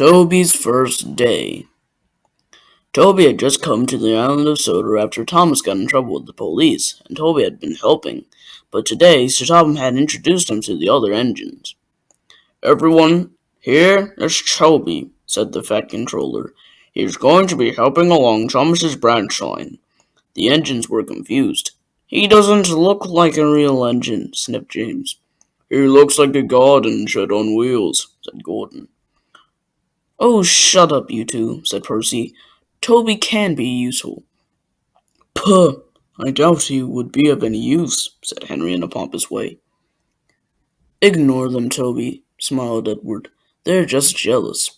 Toby's first day. Toby had just come to the island of Soda after Thomas got in trouble with the police, and Toby had been helping. But today, Sir Tom had introduced him to the other engines. Everyone, here is Toby, said the fat controller. He's going to be helping along Thomas's branch line. The engines were confused. He doesn't look like a real engine, sniffed James. He looks like a garden shed on wheels, said Gordon. Oh, shut up, you two, said Percy. Toby can be useful. Puh, I doubt he would be of any use, said Henry in a pompous way. Ignore them, Toby, smiled Edward. They're just jealous.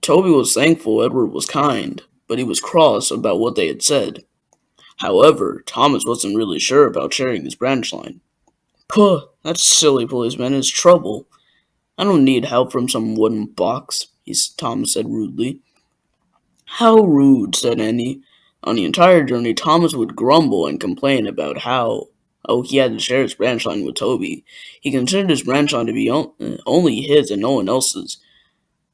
Toby was thankful Edward was kind, but he was cross about what they had said. However, Thomas wasn't really sure about sharing his branch line. Puh, that silly policeman is trouble. I don't need help from some wooden box, Thomas said rudely. How rude, said Annie. On the entire journey, Thomas would grumble and complain about how he had to share his branch line with Toby. He considered his branch line to be only his and no one else's.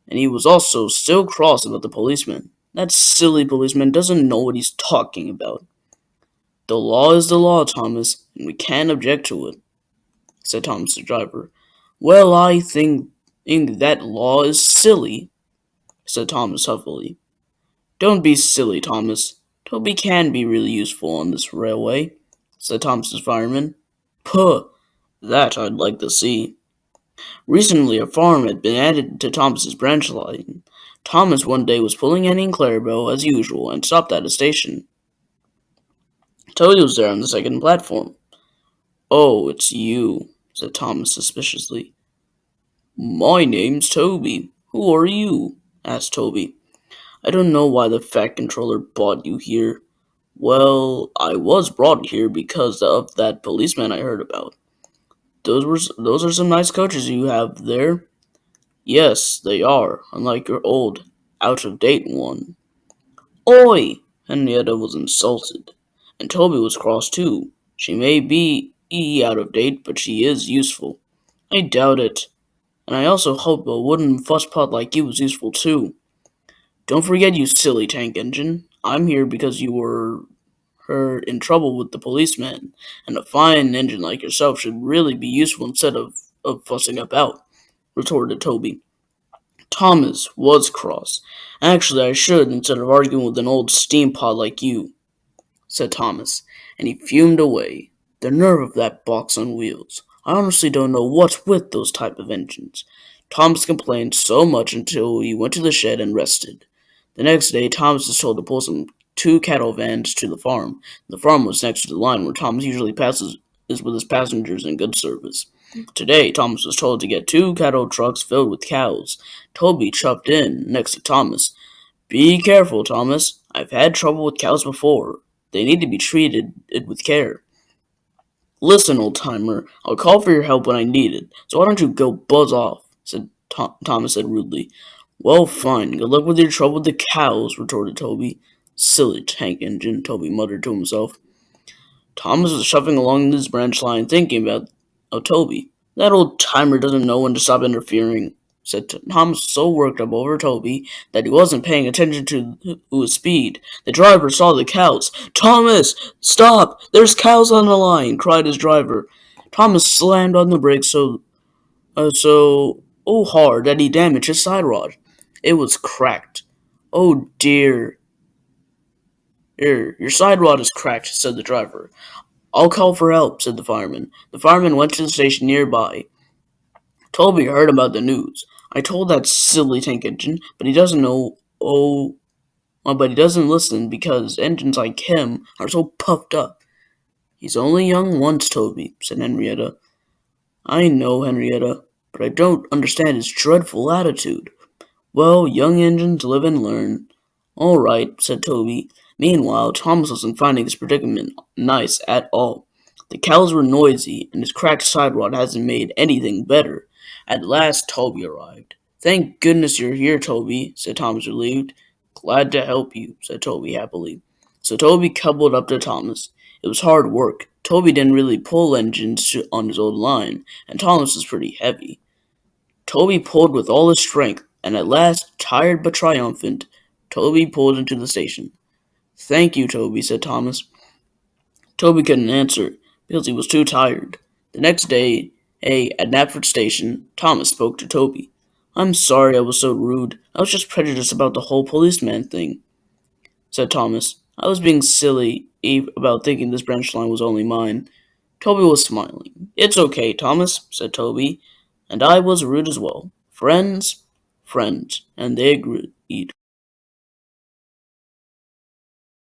And he was also still cross about the policeman. That silly policeman doesn't know what he's talking about. The law is the law, Thomas, and we can't object to it, said Thomas the driver. Well, I think that law is silly, said Thomas huffily. Don't be silly, Thomas. Toby can be really useful on this railway, said Thomas's fireman. Puh, that I'd like to see. Recently, a farm had been added to Thomas's branch line. Thomas one day was pulling Annie and Clarabelle as usual and stopped at a station. Toby was there on the second platform. Oh, it's you, said Thomas suspiciously. My name's Toby. Who are you? Asked Toby. I don't know why the fat controller brought you here. Well, I was brought here because of that policeman I heard about. Those are some nice coaches you have there. Yes, they are, unlike your old, out-of-date one. Oi! Henrietta was insulted, and Toby was cross too. She may be out of date, but she is useful. I doubt it. And I also hope a wooden fusspot like you is useful too. Don't forget, you silly tank engine. I'm here because you were in trouble with the policeman, and a fine engine like yourself should really be useful instead of fussing about, retorted Toby. Thomas was cross. Actually, I should instead of arguing with an old steam pot like you, said Thomas, and he fumed away. The nerve of that box on wheels. I honestly don't know what's with those type of engines. Thomas complained so much until he went to the shed and rested. The next day, Thomas was told to pull two cattle vans to the farm. The farm was next to the line where Thomas usually passes with his passengers in good service. Today, Thomas was told to get two cattle trucks filled with cows. Toby chopped in next to Thomas. Be careful, Thomas. I've had trouble with cows before. They need to be treated with care. Listen, old-timer, I'll call for your help when I need it, so why don't you go buzz off, Thomas said rudely. Well, fine. Good luck with your trouble with the cows, retorted Toby. Silly tank engine, Toby muttered to himself. Thomas was shuffling along his branch line, thinking about Toby. That old-timer doesn't know when to stop interfering, said Thomas, so worked up over Toby that he wasn't paying attention to his speed. The driver saw the cows. Thomas, stop! There's cows on the line, cried his driver. Thomas slammed on the brakes so hard that he damaged his side rod. It was cracked. Oh dear. Your side rod is cracked, said the driver. I'll call for help, said the fireman. The fireman went to the station nearby. Toby heard about the news. I told that silly tank engine, but he doesn't know. But he doesn't listen because engines like him are so puffed up. He's only young once, Toby, said Henrietta. I know, Henrietta, but I don't understand his dreadful attitude. Well, young engines live and learn. All right, said Toby. Meanwhile, Thomas wasn't finding his predicament nice at all. The cows were noisy, and his cracked side rod hasn't made anything better. At last, Toby arrived. Thank goodness you're here, Toby, said Thomas, relieved. Glad to help you, said Toby happily. So Toby coupled up to Thomas. It was hard work. Toby didn't really pull engines on his old line, and Thomas was pretty heavy. Toby pulled with all his strength, And at last, tired but triumphant, Toby pulled into the station. "Thank you, Toby," said Thomas. Toby couldn't answer because he was too tired. The next day, at Knapford Station, Thomas spoke to Toby. "I'm sorry I was so rude. I was just prejudiced about the whole policeman thing," said Thomas. "I was being silly about thinking this branch line was only mine." Toby was smiling. "It's okay, Thomas," said Toby. "And I was rude as well. Friends, friends." And they agreed.